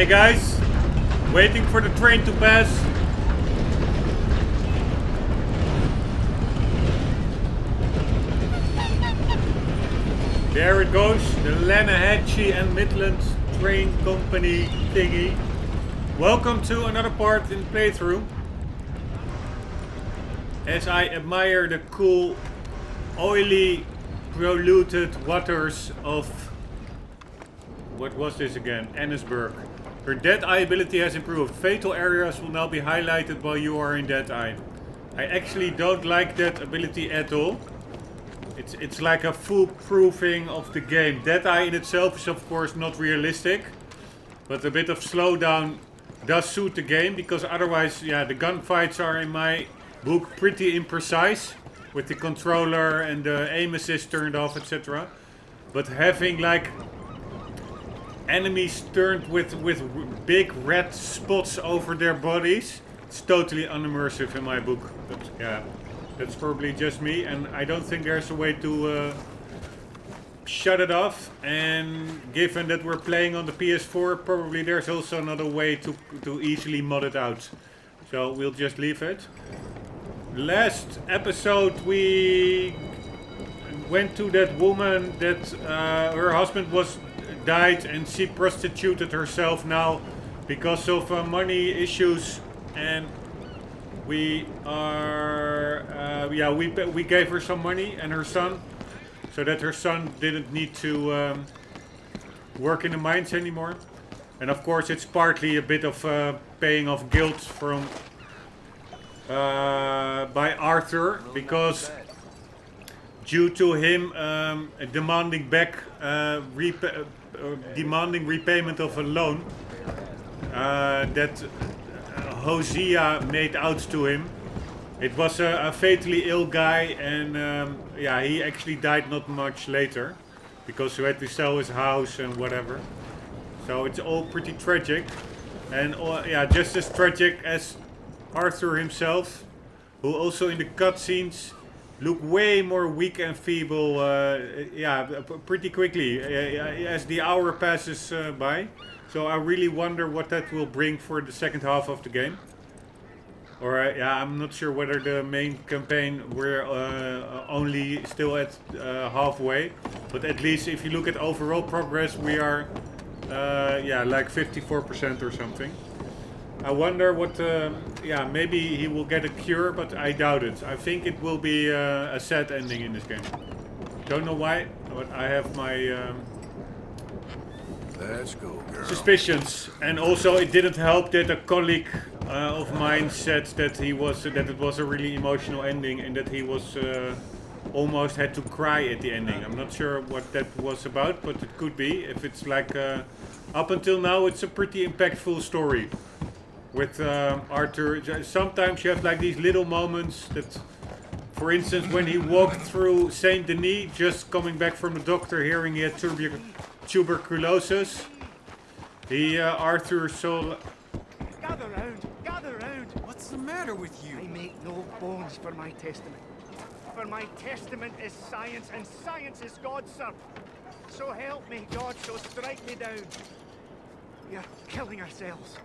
Hey guys, waiting for the train to pass. There it goes, the Lanahatchee and Midlands Train Company thingy. Welcome to another part in the playthrough. As I admire the cool, oily, polluted waters of... what was this again? Annisburg. Her dead eye ability has improved. Fatal areas will now be highlighted while you are in dead eye. I actually don't like that ability at all. It's like a foolproofing of the game. Dead eye in itself is of course not realistic, but a bit of slowdown does suit the game, because otherwise, yeah, the gunfights are in my book pretty imprecise with the controller and the aim assist turned off, etc. But having like enemies turned with big red spots over their bodies, it's totally unimmersive in my book. But yeah, that's probably just me, and I don't think there's a way to shut it off. And given that we're playing on the PS4, probably there's also another way to easily mod it out. So we'll just leave it. Last episode we went to that woman that her husband was died, and she prostituted herself now because of money issues, and we are we gave her some money and her son, so that her son didn't need to work in the mines anymore. And of course it's partly a bit of paying off guilt from by Arthur, because due to him demanding back demanding repayment of a loan that Hosea made out to him. It was a fatally ill guy, and yeah, he actually died not much later because he had to sell his house and whatever. So it's all pretty tragic, and yeah, just as tragic as Arthur himself, who also in the cutscenes look way more weak and feeble, yeah, pretty quickly as the hour passes by. So I really wonder what that will bring for the second half of the game. Or yeah, I'm not sure whether the main campaign, we're only still at halfway, but at least if you look at overall progress, we are yeah, like 54% or something. I wonder what, yeah, maybe he will get a cure, but I doubt it. I think it will be a sad ending in this game. Don't know why, but I have my Let's go, girl. suspicions. And also it didn't help that a colleague of mine said that it was a really emotional ending, and that he was almost had to cry at the ending. I'm not sure what that was about, but it could be. If it's like up until now, it's a pretty impactful story. With Arthur, sometimes you have like these little moments that, for instance, when he walked through Saint Denis, just coming back from the doctor, hearing he had tuberculosis, Arthur saw... Gather round! What's the matter with you? I make no bones for my testament. For my testament is science, and science is God, sir. So help me, God, so strike me down. We are killing ourselves.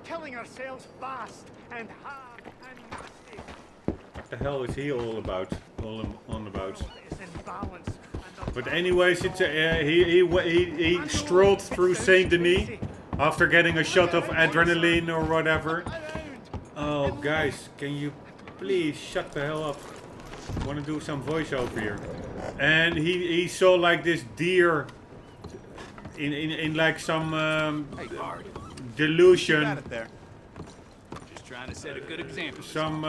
Killing ourselves fast and hard and nasty. What the hell is he all about? All on about? It's in balance. But anyways, it's he strolled through Saint Denis after getting a shot of adrenaline or whatever. Oh, guys, can you please shut the hell up? I want to do some voiceover here. And he saw like this deer in like some delusion. Got it there. Just trying to set a good example. Some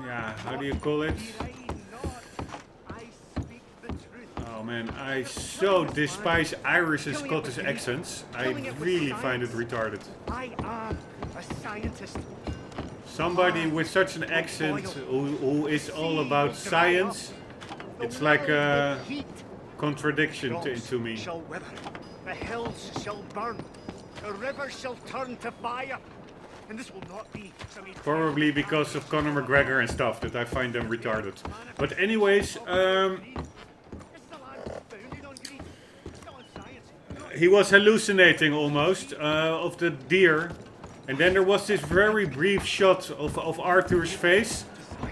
yeah, how do you call it? Oh man, I so despise Irish and Scottish accents. I really find it retarded. I am a scientist. Somebody with such an accent who is all about science, it's like a contradiction to me. Shall wither. The hills shall burn. The rivers shall turn to fire. And this will not be some Probably because of Conor McGregor and stuff that I find them retarded. But anyways, he was hallucinating almost of the deer. And then there was this very brief shot of Arthur's face,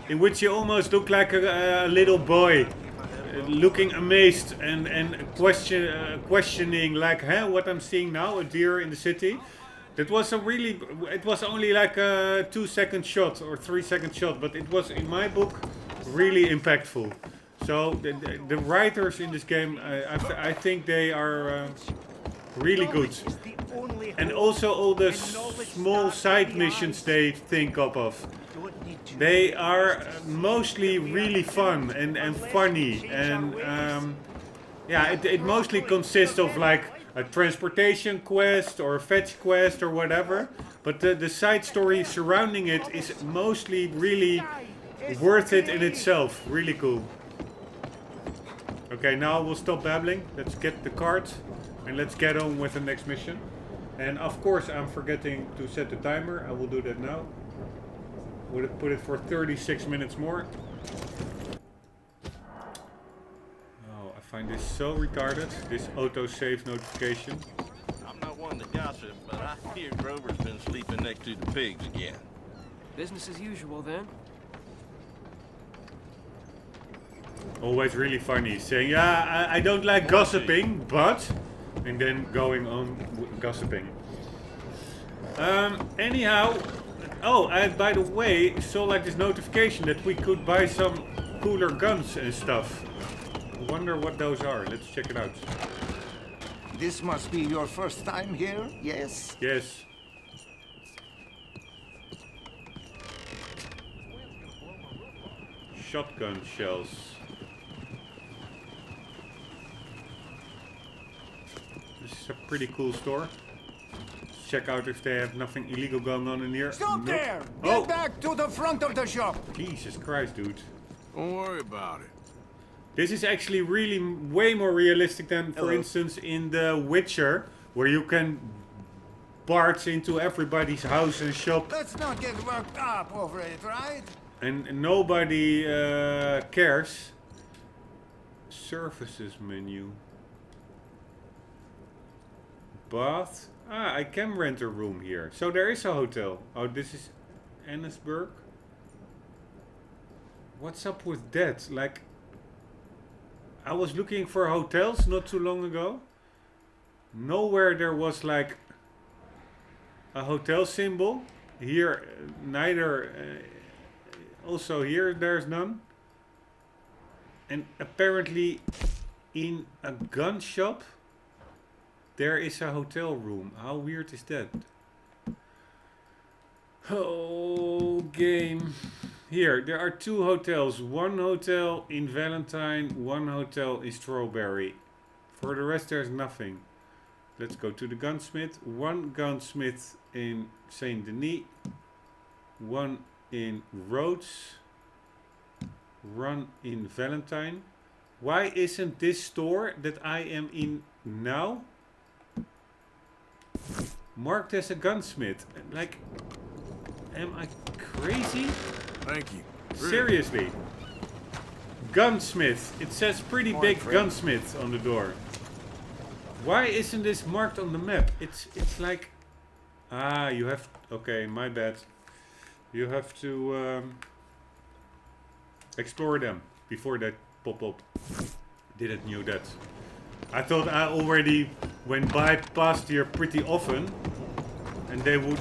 in which he almost looked like a little boy, looking amazed and questioning, like, huh, what I'm seeing now, a deer in the city. That was it was only like a 2-second shot or 3-second shot, but it was, in my book, really impactful. So the writers in this game, I think they are really good. And also all the small side missions they think of. They are mostly really fun and funny. And yeah, it mostly consists of like a transportation quest or a fetch quest or whatever. But the side story surrounding it is mostly really worth it in itself. Really cool. Okay, now we'll stop babbling. Let's get the card and let's get on with the next mission. And of course I'm forgetting to set the timer. I will do that now. Would it put it for 36 minutes more? Oh, I find this so retarded, this autosave notification. I'm not one to gossip, but I hear Grover's been sleeping next to the pigs again. Business as usual then. Always really funny, saying, yeah, I don't like gossiping, but... And then going on gossiping. Anyhow... Oh, I, by the way, saw like this notification that we could buy some cooler guns and stuff. I wonder what those are. Let's check it out. This must be your first time here, yes? Yes. Shotgun shells. This is a pretty cool store. Let's check out if they have nothing illegal going on in here. Stop there! Oh. Get back to the front of the shop! Jesus Christ, dude. Don't worry about it. This is actually really way more realistic than, for instance, in The Witcher, where you can barge into everybody's house and shop. Let's not get worked up over it, right? And nobody cares. Services menu. Bath. Ah, I can rent a room here. So there is a hotel. Oh, this is Annesburg. What's up with that? Like, I was looking for hotels not too long ago. Nowhere there was like a hotel symbol. Here, neither. Also here, there's none. And apparently in a gun shop, there is a hotel room. How weird is that? Oh, game. Here, there are 2 hotels. One hotel in Valentine, one hotel in Strawberry. For the rest, there's nothing. Let's go to the gunsmith. One gunsmith in Saint Denis. One in Rhodes. One in Valentine. Why isn't this store that I am in now marked as a gunsmith? Like, am I crazy? Thank you. Seriously. Gunsmith. It says pretty big gunsmith on the door. Why isn't this marked on the map? It's like... Ah, you have... Okay, my bad. You have to explore them before they pop up. Didn't knew that. I thought I already went past here pretty often. And they would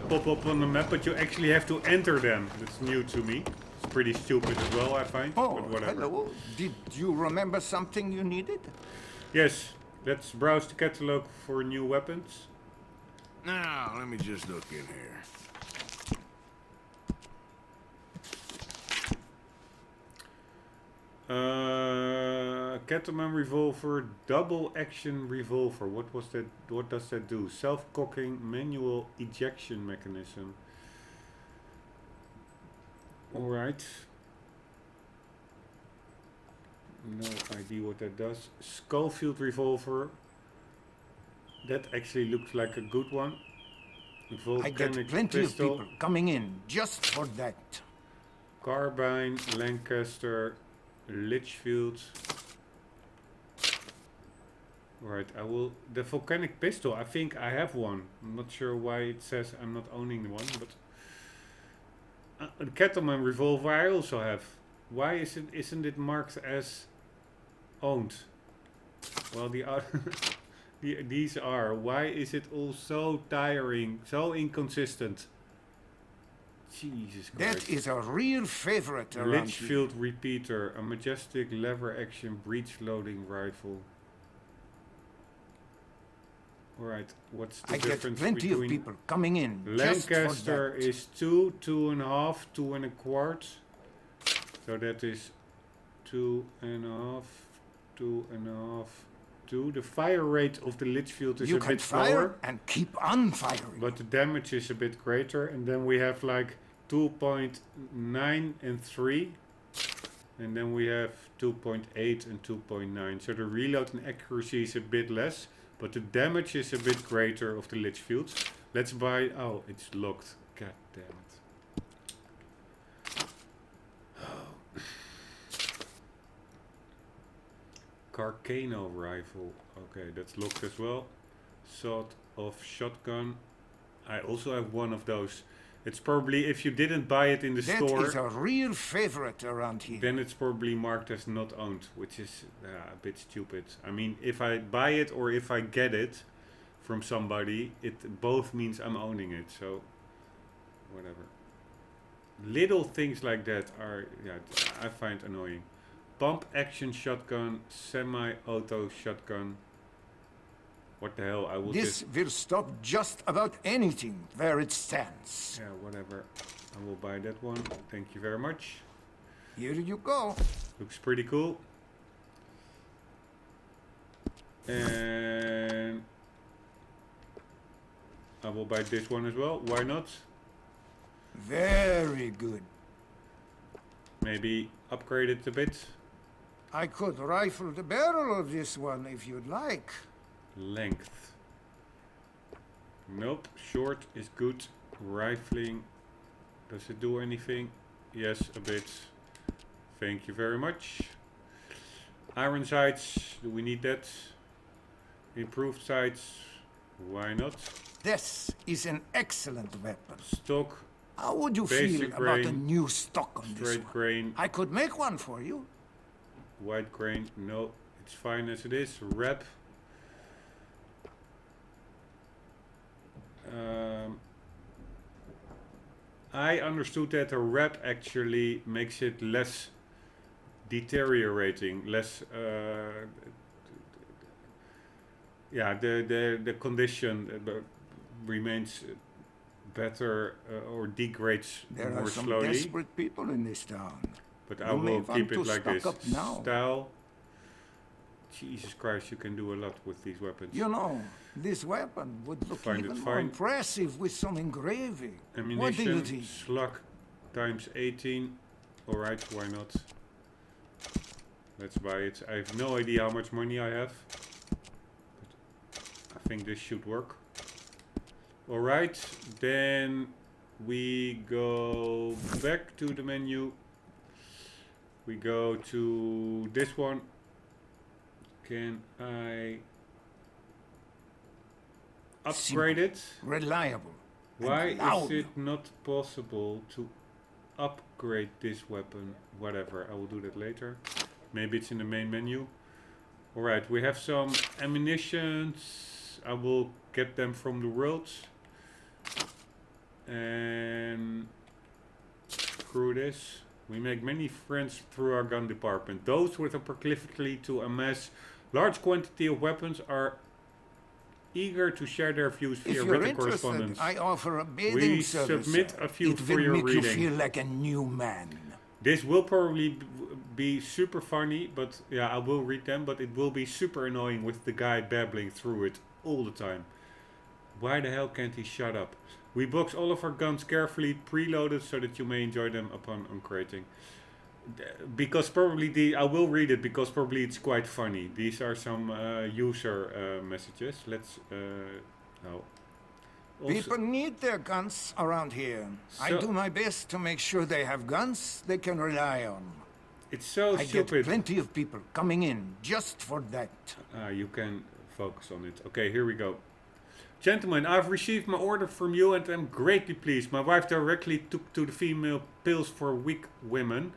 pop up on the map, but you actually have to enter them. That's new to me. It's pretty stupid as well, I find. Oh, but whatever. hello. Did you remember something you needed? Yes, let's browse the catalog for new weapons. Now, let me just look in here. Cattleman revolver, double action revolver. What was that? What does that do? Self-cocking manual ejection mechanism. All right. No idea what that does. Schofield revolver. That actually looks like a good one. I got plenty of people coming in just for that. Carbine, Lancaster, Litchfield. Right, I will. The volcanic pistol, I think I have one. I'm not sure why it says I'm not owning the one, but the Cattleman revolver I also have. Why isn't it marked as owned? Well, the other these are. Why is it all so tiring, so inconsistent? Jesus Christ. That is a real favorite around Litchfield repeater, a majestic lever action breech loading rifle. Alright, what's the I get difference plenty of between people coming in Lancaster just for that. is 2, 2.5, 2 1/4. So that is 2.5, 2.5, 2. The fire rate of the Litchfield is You a can bit fire slower, and keep on firing. but the damage is a bit greater. And then we have like 2.9 and 3. And then we have 2.8 and 2.9. So the reload and accuracy is a bit less, but the damage is a bit greater of the Litchfields. Let's buy... Oh, it's locked. God damn it. Carcano rifle. Okay, that's locked as well. Sawed-off shotgun. I also have one of those. It's probably, if you didn't buy it in the store... That is a real favorite around here. Then it's probably marked as not owned, which is a bit stupid. I mean, if I buy it or if I get it from somebody, it both means I'm owning it. So, whatever. Little things like that are, yeah, I find annoying. Pump action shotgun, semi-auto shotgun. What the hell? I will This just... will stop just about anything where it stands. Yeah, whatever. I will buy that one. Thank you very much. Here you go. Looks pretty cool. And I will buy this one as well. Why not? Very good. Maybe upgrade it a bit. I could rifle the barrel of this one if you'd like. Length. Nope. Short is good. Rifling. Does it do anything? Yes, a bit. Thank you very much. Iron sights. Do we need that? Improved sights. Why not? This is an excellent weapon. Stock. How would you Basic feel about a grain, new stock on this Straight one? grain. I could make one for you. White grain. No. It's fine as it is. Wrap. I understood that a wrap actually makes it less deteriorating, less yeah, the condition remains better or degrades There more are some slowly. desperate people in this town. But You I may will want keep to it like stock this. up now. Style. Jesus Christ, you can do a lot with these weapons. You know, this weapon would look Find it even more fine. impressive with some engraving. What do you Ammunition, think? slug times 18. Alright, why not? Let's buy it. I have no idea how much money I have. But I think this should work. Alright, then we go back to the menu. We go to this one. Can I upgrade it? Reliable. Why and loud. is it not possible to upgrade this weapon? Whatever, I will do that later. Maybe it's in the main menu. Alright, we have some ammunitions. I will get them from the worlds. And screw this. We make many friends through our gun department. Those with a proclivity to amass large quantity of weapons are eager to share their views via If you're written interested, correspondence. I offer a bathing We service. submit a few it for will your make reading. you feel like a new man. This will probably be super funny, but yeah, I will read them, but it will be super annoying with the guy babbling through it all the time. Why the hell can't he shut up? We box all of our guns carefully preloaded so that you may enjoy them upon uncrating. Because probably I will read it because probably it's quite funny. These are some user messages. Let's oh. Also, People need their guns around here. I So- do my best to make sure they have guns they can rely on. it's so I get stupid. plenty of people coming in just for that. You can focus on it. Okay, here we go. Gentlemen, I've received my order from you and am greatly pleased. My wife directly took to the female pills for weak women,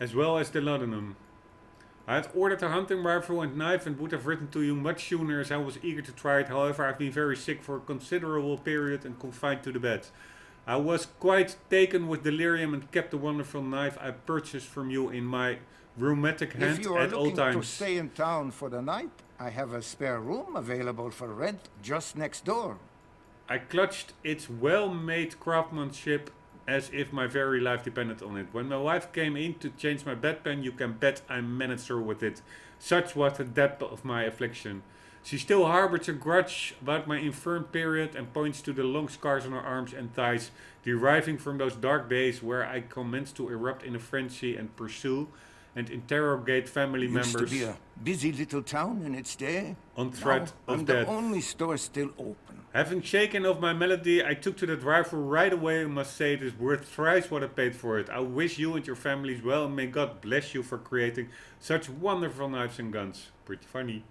as well as the laudanum. I had ordered a hunting rifle and knife and would have written to you much sooner as I was eager to try it. However, I've been very sick for a considerable period and confined to the bed. I was quite taken with delirium and kept the wonderful knife I purchased from you in my rheumatic hand at all times. If you are looking to stay in town for the night, I have a spare room available for rent just next door. I clutched its well-made craftsmanship as if my very life depended on it. When my wife came in to change my bedpan, you can bet I menaced her with it. Such was the depth of my affliction. She still harbors a grudge about my infirm period and points to the long scars on her arms and thighs, deriving from those dark days where I commenced to erupt in a frenzy and pursue and interrogate family members. Used to be a busy little town in its day. On threat of death. The only store still open. Having shaken off my melody, I took to that rifle right away and must say it is worth thrice what I paid for it. I wish you and your families well and may God bless you for creating such wonderful knives and guns. Pretty funny.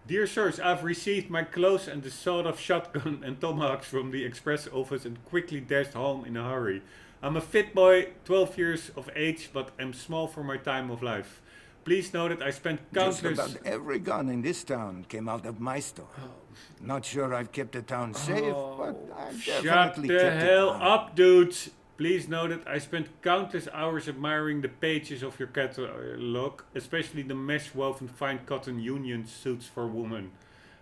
Dear sirs, I've received my clothes and the sawed-off shotgun and tomahawks from the express office and quickly dashed home in a hurry. I'm a fit boy, 12 years of age, but am small for my time of life. Please know that I spent countless... Just about every gun in this town came out of my store. Not sure I've kept the town safe, but I've definitely kept it. Shut the hell up, dudes! Please know that I spent countless hours admiring the pages of your catalog, especially the mesh-woven fine cotton union suits for women.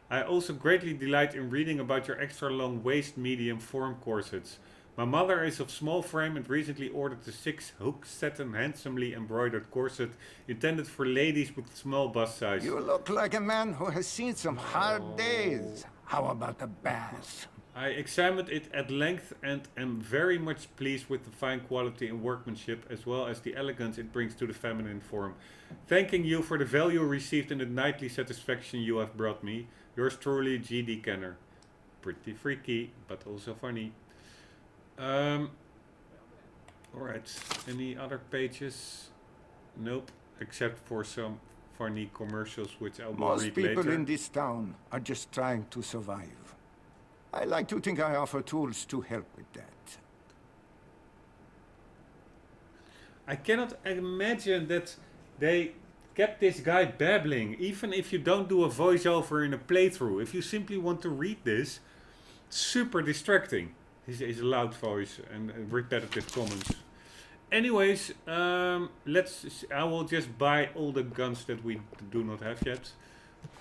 I also greatly delight in reading about your extra-long waist medium form corsets. My mother is of small frame and recently ordered a 6-hook satin handsomely embroidered corset intended for ladies with small bust size. You look like a man who has seen some hard days. How about a bath? I examined it at length and am very much pleased with the fine quality and workmanship as well as the elegance it brings to the feminine form. Thanking you for the value received and the nightly satisfaction you have brought me. Yours truly, G.D. Kenner. Pretty freaky, but also funny. Alright, any other pages? Nope, except for some funny commercials which I will read later. Most people in this town are just trying to survive. I like to think I offer tools to help with that. I cannot imagine that they kept this guy babbling, even if you don't do a voiceover in a playthrough. If you simply want to read this, super distracting. His loud voice and repetitive comments. Anyways, I will just buy all the guns that we do not have yet.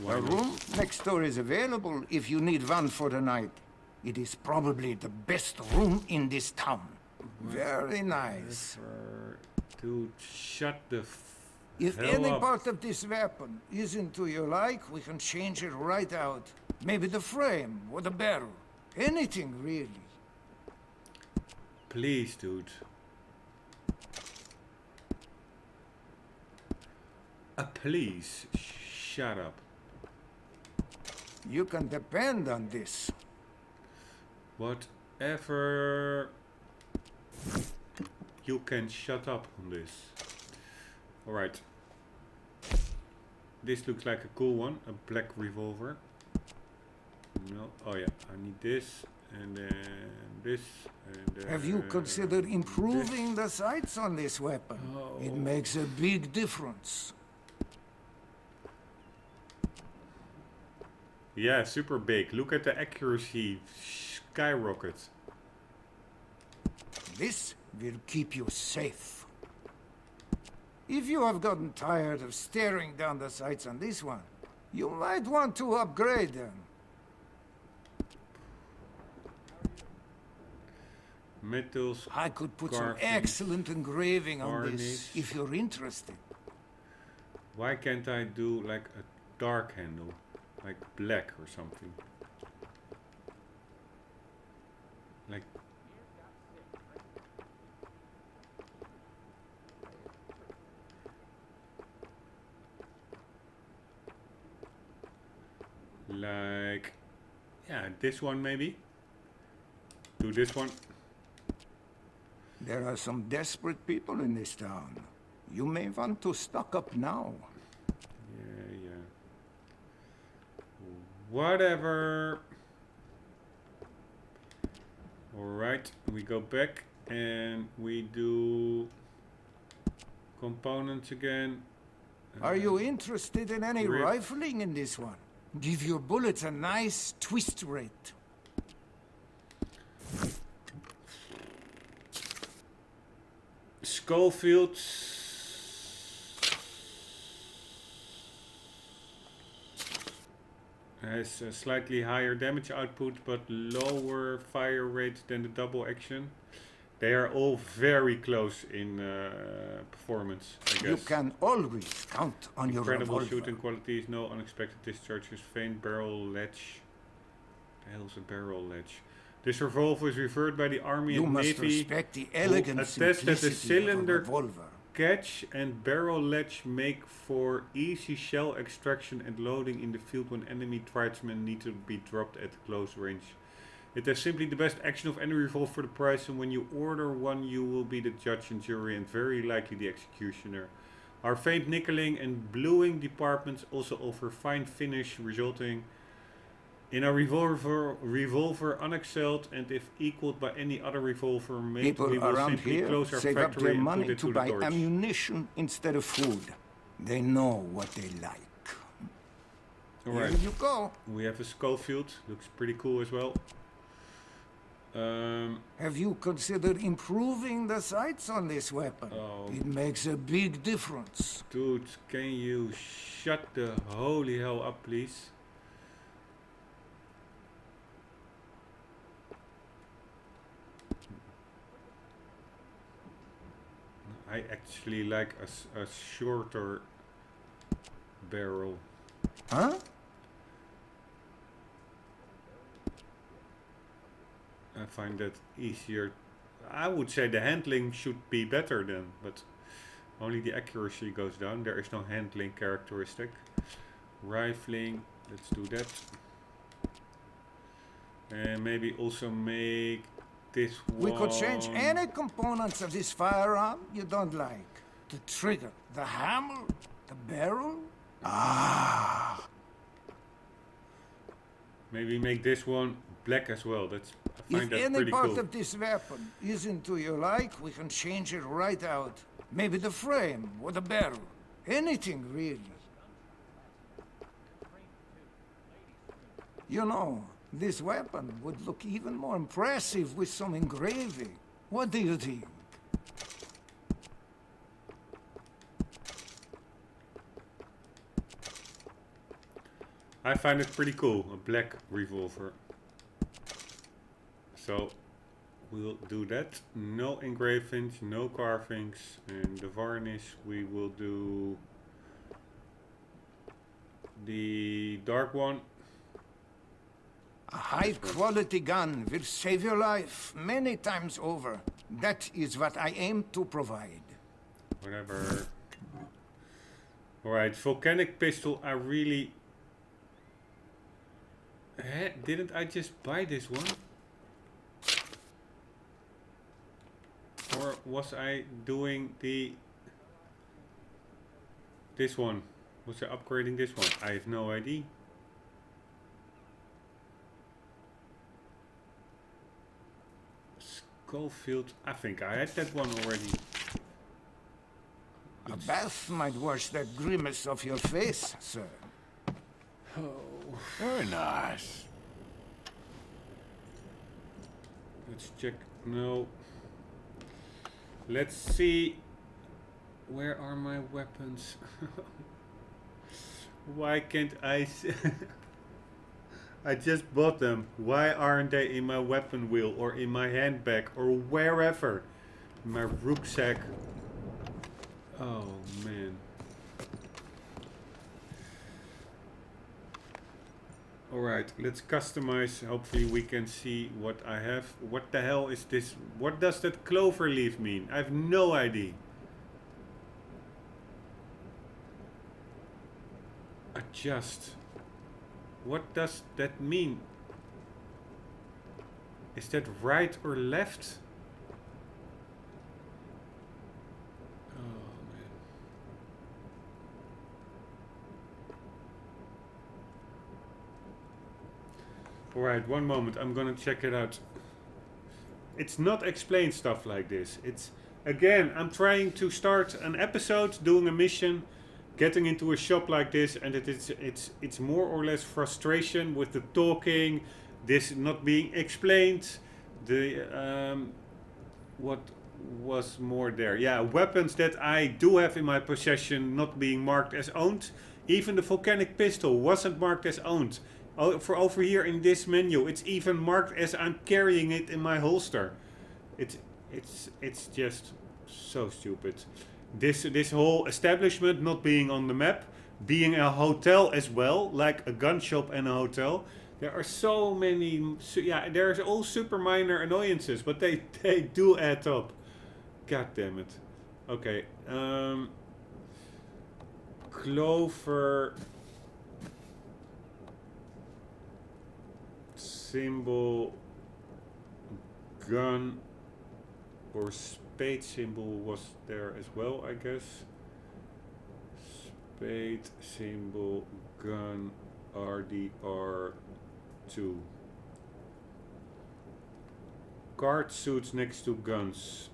A room next door is available if you need one for the night. It is probably the best room in this town. Very nice. Dude, shut the If hell any up. part of this weapon isn't to your like, we can change it right out. Maybe the frame or the barrel. Anything, really. Please, dude. Please, shut up. You can depend on this. Whatever. You can shut up on this. Alright. This looks like a cool one. A black revolver. No. Oh yeah, I need this. And then this. And then Have you considered improving the sights on this weapon? Oh. It makes a big difference. Yeah, super big. Look at the accuracy. Skyrocket. This will keep you safe. If you have gotten tired of staring down the sights on this one, you might want to upgrade them. Metals. I could put some carvings, excellent engraving on varnish. this if you're interested. Why can't I do like a dark handle? Like black or something? Like... Like... Yeah, this one maybe? Do this one. There are some desperate people in this town. You may want to stock up now. Yeah, yeah. Whatever. Alright, we go back and we do components again. Are you interested in any Rip. rifling in this one? Give your bullets a nice twist rate. Schofield has a slightly higher damage output but lower fire rate than the double action. They are all very close in performance, I guess. You can always count on your Incredible revolver. shooting qualities, no unexpected discharges, faint barrel ledge. The hell's a barrel ledge? This revolver is referred by the Army You and must Navy respect the who elegant attest that the simplicity of a cylinder revolver. catch and barrel ledge make for easy shell extraction and loading in the field when enemy tribesmen need to be dropped at close range. It has simply the best action of any revolver for the price, and when you order one you will be the judge and jury and very likely the executioner. Our faint nickeling and bluing departments also offer fine finish, resulting in a revolver unexcelled, and if equaled by any other revolver made, People we will around simply here close our save up factory their and money put it to to buy the torch. ammunition instead of food. They know what they like. Alright, Here you go. we have a Schofield, looks pretty cool as well. Have you considered improving the sights on this weapon? Oh. It makes a big difference. Dude, can you shut the holy hell up, please? I actually like a shorter barrel. Huh? I find that easier. I would say the handling should be better then, but only the accuracy goes down. There is no handling characteristic. Rifling, let's do that. And maybe also make this one. We could change any components of this firearm you don't like. The trigger, the hammer, the barrel. Ah. Maybe make this one black as well. That's, I find If that any pretty part cool. of this weapon isn't to your like, we can change it right out. Maybe the frame or the barrel. Anything, really. You know, this weapon would look even more impressive with some engraving. What do you think? I find it pretty cool, a black revolver. So we'll do that. No engravings, no carvings, and the varnish we will do the dark one. A high-quality gun will save your life many times over. That is what I aim to provide. Whatever. Alright, volcanic pistol, I really... Didn't I just buy this one? Or was I doing this one? Was I upgrading this one? I have no idea. Schofield, I think I had that one already. A bath might wash that grimace off your face, sir. Oh, Very nice. let's check. No. Let's see. Where are my weapons? Why can't I see? I just bought them. Why aren't they in my weapon wheel or in my handbag or wherever? In my rucksack. Oh man. Alright, let's customize. Hopefully we can see what I have. What the hell is this? What does that clover leaf mean? I have no idea. Adjust. What does that mean? Is that right or left? Oh man. Alright, one moment. I'm gonna check it out. It's not explained stuff like this. It's, again, I'm trying to start an episode, doing a mission, getting into a shop like this, and it's more or less frustration with the talking, this not being explained, the what was more there? Yeah, weapons that I do have in my possession not being marked as owned. Even the volcanic pistol wasn't marked as owned. For over here in this menu, it's even marked as I'm carrying it in my holster. It's just so stupid. This whole establishment not being on the map, being a hotel as well, like a gun shop and a hotel. There are so many, yeah, there's all super minor annoyances, but they do add up. God damn it. Okay, Clover symbol, gun or spade symbol was there as well, I guess. Spade symbol, gun, RDR2. Card suits next to guns.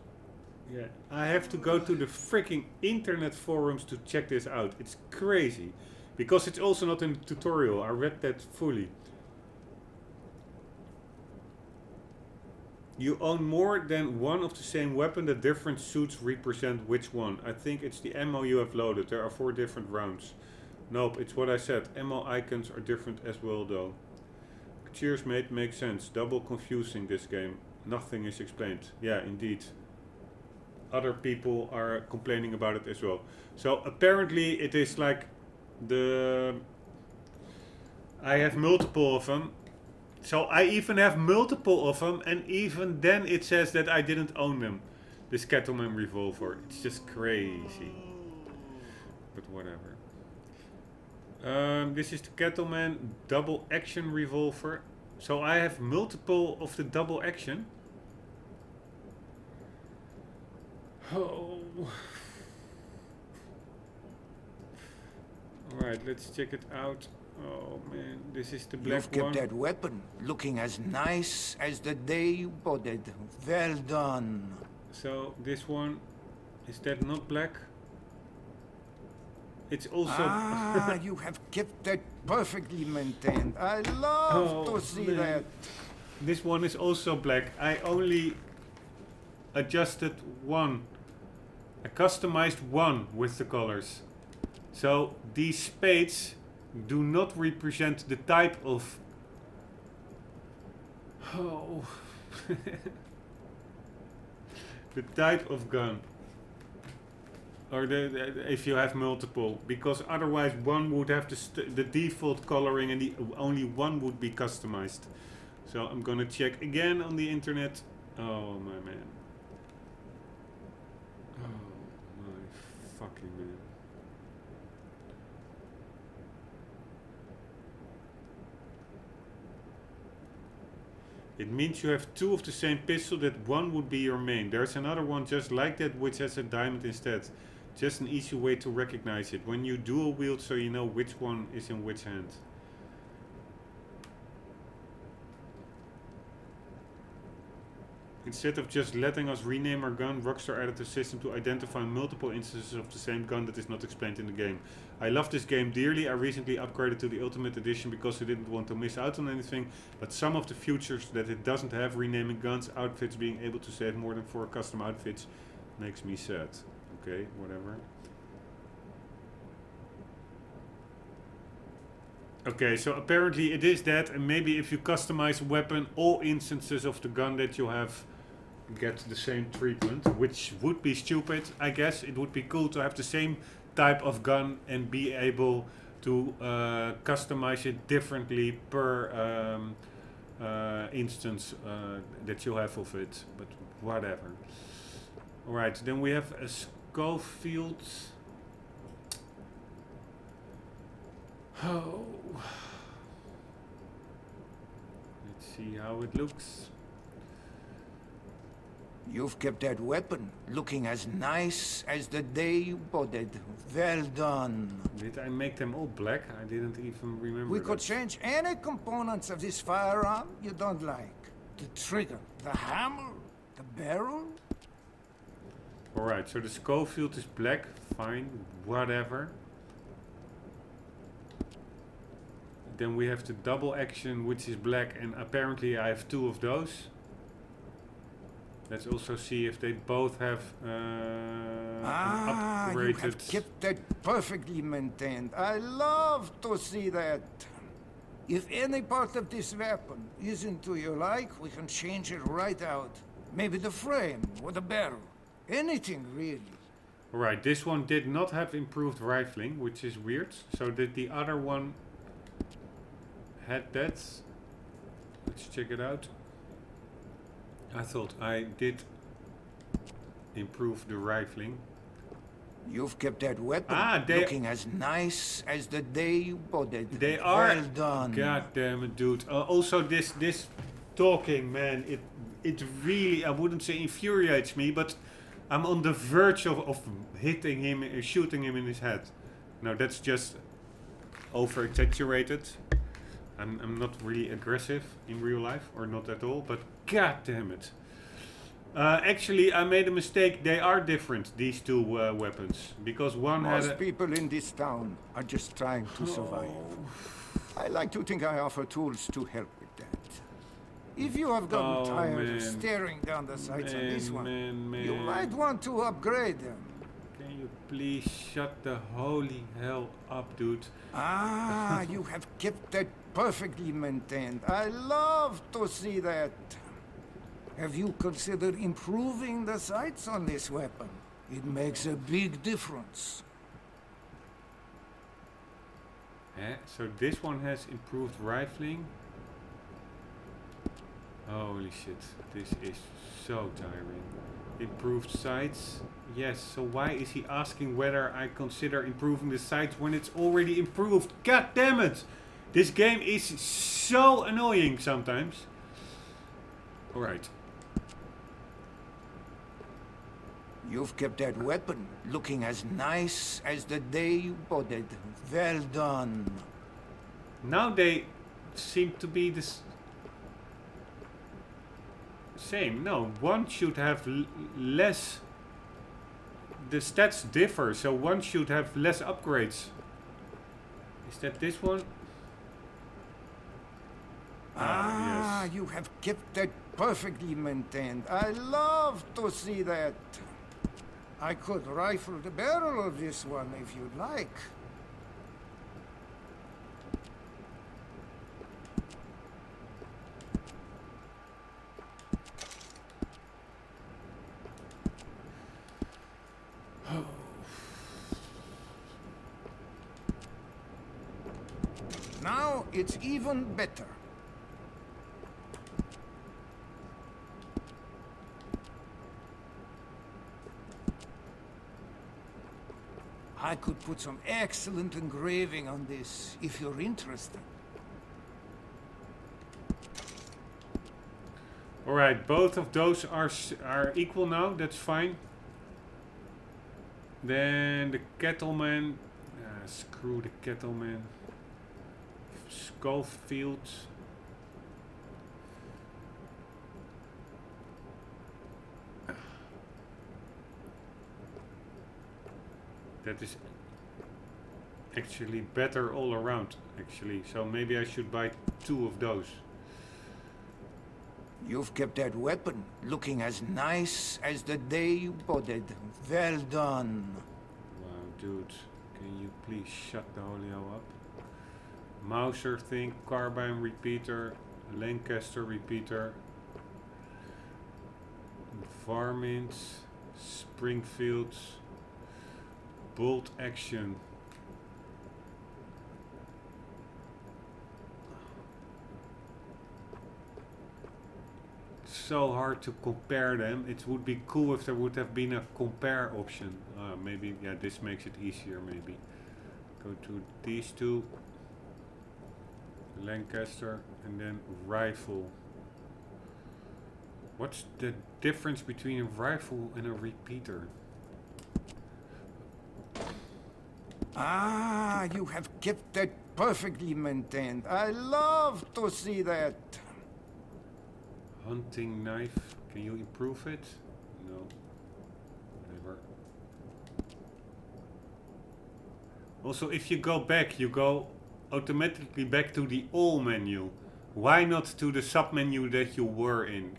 Yeah, I have to go to the freaking internet forums to check this out. It's crazy. Because it's also not in the tutorial. I read that fully. You own more than one of the same weapon. The different suits represent which one. I think it's the ammo you have loaded. There are 4 different rounds. Nope, it's what I said. Ammo icons are different as well though. Cheers mate, makes sense. Double confusing this game. Nothing is explained. Yeah, indeed. Other people are complaining about it as well. So apparently it is like I have multiple of them. So I even have multiple of them, and even then it says that I didn't own them. This Cattleman revolver. It's just crazy. But whatever. This is the Cattleman double action revolver. So I have multiple of the double action. Oh. Alright, let's check it out. Oh man, this is the black You've kept one. that weapon looking as nice as the day you bought it. Well done. So this one, is that not black? It's also... Ah, you have kept that perfectly maintained. I love to see that. This one is also black. I only adjusted one. I customized one with the colors. So these spades do not represent the type of... Oh. The type of gun. Or if you have multiple. Because otherwise one would have the default coloring and only one would be customized. So I'm gonna check again on the internet. Oh my man. Oh my fucking man. It means you have 2 of the same pistol, that one would be your main. There's another one just like that which has a diamond instead. Just an easy way to recognize it. When you dual wield, so you know which one is in which hand. Instead of just letting us rename our gun, Rockstar added a system to identify multiple instances of the same gun that is not explained in the game. I love this game dearly. I recently upgraded to the Ultimate Edition because I didn't want to miss out on anything, but some of the features that it doesn't have, renaming guns, outfits, being able to save more than 4 custom outfits, makes me sad. Okay, whatever. Okay, so apparently it is that, and maybe if you customize a weapon, all instances of the gun that you have get the same treatment, which would be stupid, I guess. It would be cool to have the same type of gun and be able to customize it differently per instance that you have of it, but whatever. Alright, then we have a Schofield. Oh. Let's see how it looks. You've kept that weapon looking as nice as the day you bought it. Well done. Did I make them all black? I didn't even remember. We could that. change any components of this firearm you don't like. The trigger, the hammer, the barrel. Alright, so the Schofield is black. Fine, whatever. Then we have the double action, which is black, and apparently I have 2 of those. Let's also see if they both have an You upgraded. have kept that perfectly maintained. I love to see that. If any part of this weapon isn't to your like, we can change it right out. Maybe the frame or the barrel. Anything, really. Alright, this one did not have improved rifling, which is weird. So did the other one had that? Let's check it out. I thought I did improve the rifling. You've kept that weapon they looking as nice as the day you bought it. They are. Well done. God damn it, dude. Also, this talking, man, it really, I wouldn't say infuriates me, but I'm on the verge of hitting him, shooting him in his head. No, that's just over exaggerated. I'm not really aggressive in real life, or not at all, but god damn it. Actually, I made a mistake. They are different, these 2 weapons, because one had Most people in this town are just trying to survive. I like to think I offer tools to help with that. If you have gotten tired of staring down the sights on this one, you might want to upgrade them. Can you please shut the holy hell up, dude? You have kept that perfectly maintained. I love to see that. Have you considered improving the sights on this weapon? It makes a big difference. So this one has improved rifling. Holy shit, this is so tiring. Improved sights. Yes, so why is he asking whether I consider improving the sights when it's already improved? God damn it! This game is so annoying sometimes. Alright. You've kept that weapon looking as nice as the day you bought it. Well done. Now they seem to be the same. No, one should have less. The stats differ, so one should have less upgrades. Is that this one? Yes. You have kept that perfectly maintained. I love to see that. I could rifle the barrel of this one if you'd like. Now it's even better. I could put some excellent engraving on this, if you're interested. Alright, both of those are equal now, that's fine. Then the Cattleman. Screw the Cattleman. Schofield. That is actually better all around, actually. So maybe I should buy 2 of those. You've kept that weapon looking as nice as the day you bought it. Well done. Wow, dude. Can you please shut the holy hell up? Mauser thing, carbine repeater, Lancaster repeater, Varmint, Springfield, bolt action. So hard to compare them. It would be cool if there would have been a compare option. Maybe, yeah, this makes it easier maybe. Go to these 2. Lancaster and then rifle. What's the difference between a rifle and a repeater? Ah, you have kept that perfectly maintained. I love to see that. Hunting knife. Can you improve it? No. Whatever. Also, if you go back, you go automatically back to the all menu. Why not to the sub menu that you were in?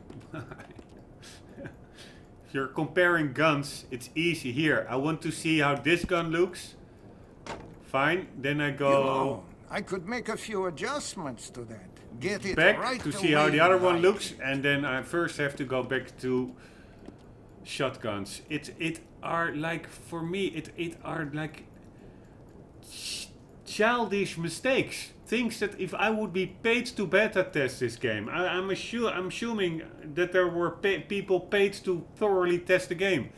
If you're comparing guns, it's easy. Here, I want to see how this gun looks. Fine, then I go You know, I could make a few adjustments to that. Get it back right to the see how way the other you one like looks, it. and then I first have to go back to shotguns. It are like, for me, it are like childish mistakes. Things that if I would be paid to beta test this game, I'm assuming that there were people paid to thoroughly test the game,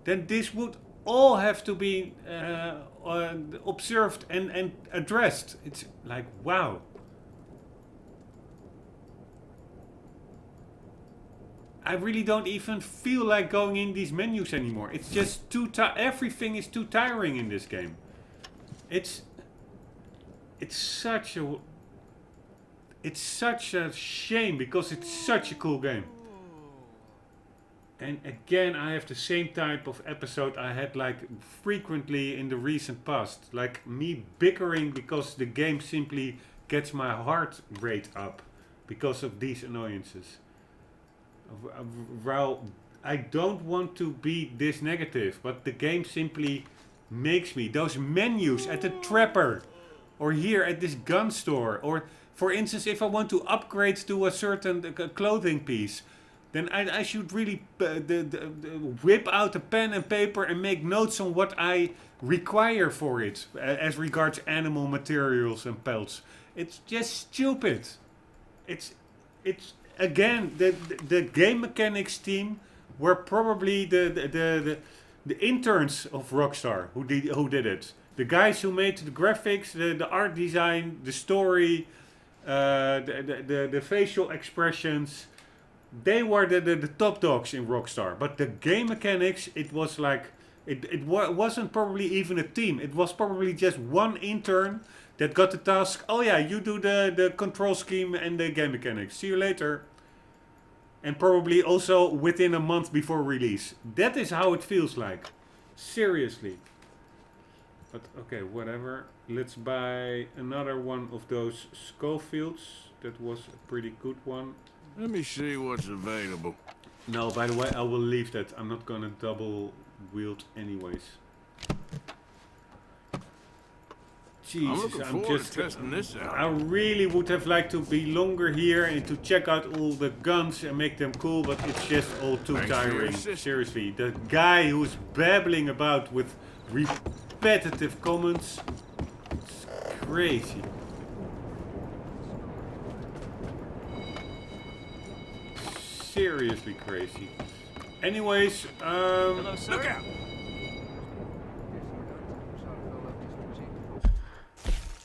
then this would all have to be observed and addressed. It's like, wow. I really don't even feel like going in these menus anymore. It's just too everything is too tiring in this game. It's such a shame because it's such a cool game. And again, I have the same type of episode I had like frequently in the recent past. Like me bickering because the game simply gets my heart rate up because of these annoyances. Well, I don't want to be this negative, but the game simply makes me. Those menus at the trapper, or here at this gun store, or for instance, if I want to upgrade to a certain clothing piece, then I should really whip out a pen and paper and make notes on what I require for it, as regards animal materials and pelts. It's just stupid. It's again, the game mechanics team were probably the interns of Rockstar who did it. The guys who made the graphics, the art design, the story, the facial expressions. They were the top dogs in Rockstar. But the game mechanics, it was like it wasn't probably even a team. It was probably just one intern that got the task. Oh yeah, you do the control scheme and the game mechanics. See you later. And probably also within a month before release. That is how it feels like. Seriously. But okay, whatever. Let's buy another one of those Schofields. That was a pretty good one. Let me see what's available. No, by the way, I will leave that. I'm not gonna double wield anyways. Jesus, I'm looking forward to testing this out. I really would have liked to be longer here and to check out all the guns and make them cool, but it's just all too tiring. Seriously, the guy who's babbling about with repetitive comments, it's crazy. Seriously crazy. Anyways, Hello, sir. Look out!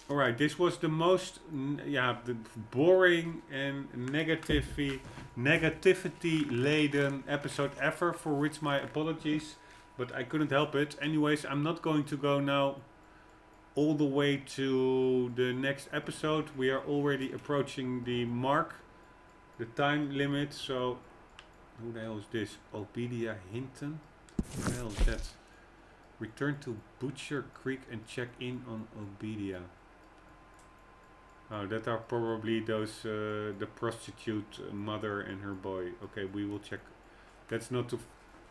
Alright, this was the most the boring and negativity laden episode ever, for which my apologies, but I couldn't help it. Anyways, I'm not going to go now all the way to the next episode. We are already approaching the mark, the time limit, so who the hell is this? Avermedia Hinton? Who the hell is that? Return to Butcher Creek and check in on Avermedia. Oh, that are probably those, the prostitute mother and her boy. Okay, we will check. That's not too...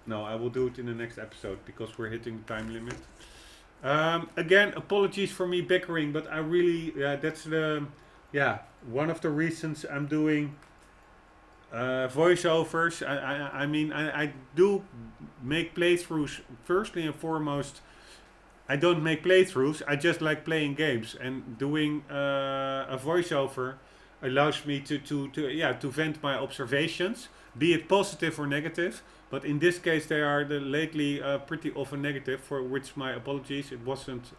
No, I will do it in the next episode because we're hitting the time limit. Again, apologies for me bickering, but I really... that's the... Yeah, one of the reasons I'm doing voiceovers. I mean, I do make playthroughs. Firstly and foremost, I don't make playthroughs. I just like playing games, and doing a voiceover allows me to vent my observations, be it positive or negative. But in this case, they are lately pretty often negative, for which my apologies. It wasn't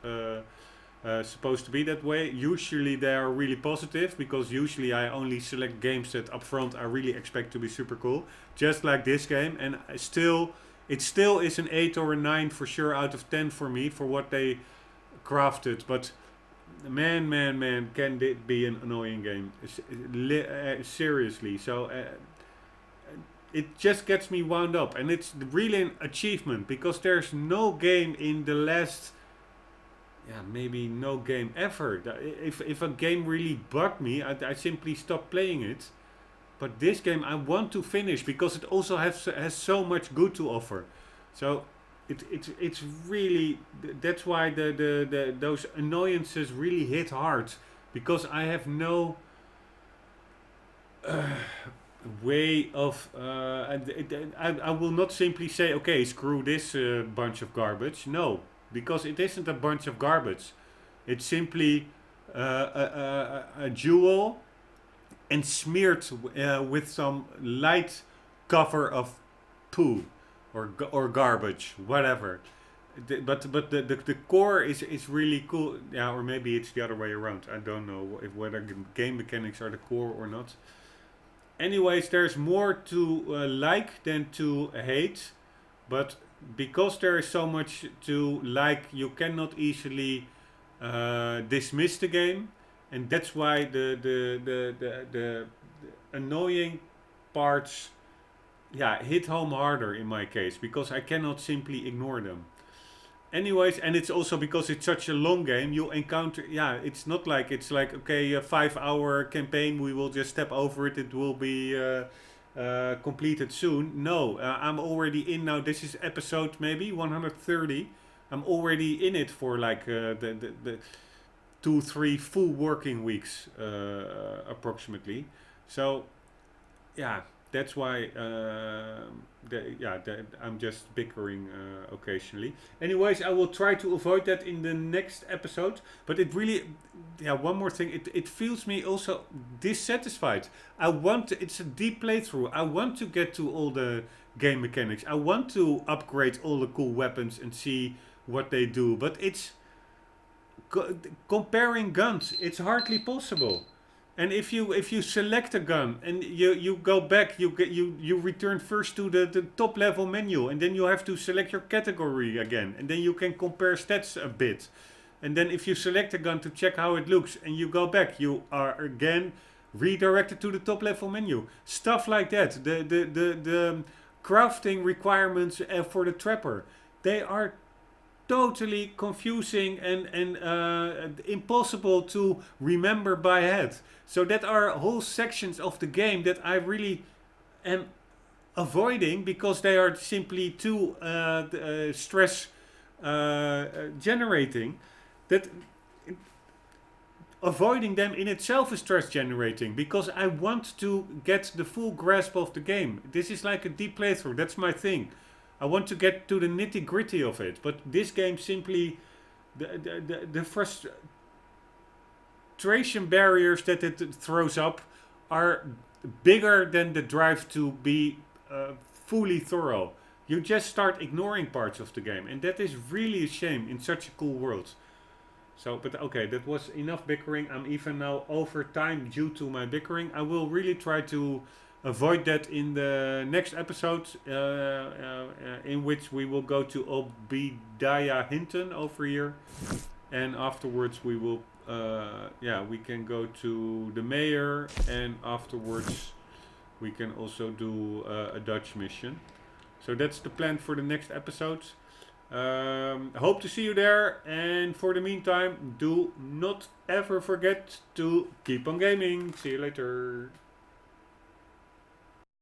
supposed to be that way. Usually they are really positive, because usually I only select games that upfront I really expect to be super cool, just like this game. And it still is an 8 or a 9 for sure out of 10 for me for what they crafted. But man, can it be an annoying game? Seriously. So it just gets me wound up, and it's really an achievement, because there's no game in the last, maybe no game ever. If a game really bugged me, I simply stop playing it. But this game I want to finish, because it also has so much good to offer. So it's really, that's why those annoyances really hit hard, because I have no way of I will not simply say, okay, screw this bunch of garbage. No, because it isn't a bunch of garbage. It's simply a jewel and smeared with some light cover of poo or garbage, whatever. But the core is really cool. Yeah, or maybe it's the other way around. I don't know whether game mechanics are the core or not. Anyways, there's more to like than to hate, but because there is so much to like, you cannot easily dismiss the game, and that's why the annoying parts, hit home harder in my case, because I cannot simply ignore them. Anyways, and it's also because it's such a long game, you encounter, it's not like, it's like, okay, a 5-hour campaign, we will just step over it, it will be completed soon. No, I'm already in now, this is episode maybe 130. I'm already in it for like the 2-3 full working weeks approximately. So, that's why I'm just bickering occasionally. Anyways, I will try to avoid that in the next episode. But it really, one more thing. It feels me also dissatisfied. It's a deep playthrough. I want to get to all the game mechanics. I want to upgrade all the cool weapons and see what they do. But it's comparing guns. It's hardly possible. And if you select a gun and you go back, you return first to the top level menu, and then you have to select your category again, and then you can compare stats a bit. And then if you select a gun to check how it looks and you go back, you are again redirected to the top level menu. Stuff like that. The crafting requirements for the trapper, they are totally confusing and impossible to remember by head. So that are whole sections of the game that I really am avoiding, because they are simply too stress generating. That avoiding them in itself is stress generating, because I want to get the full grasp of the game. This is like a deep playthrough. That's my thing. I want to get to the nitty gritty of it, but this game simply, the frustration barriers that it throws up are bigger than the drive to be fully thorough. You just start ignoring parts of the game, and that is really a shame in such a cool world. So, but okay, that was enough bickering. I'm even now over time due to my bickering. I will really try to avoid that in the next episode, in which we will go to Obadiah Hinton over here, and afterwards we will we can go to the mayor, and afterwards we can also do a Dutch mission. So that's the plan for the next episode. Hope to see you there, and for the meantime, do not ever forget to keep on gaming. See you later.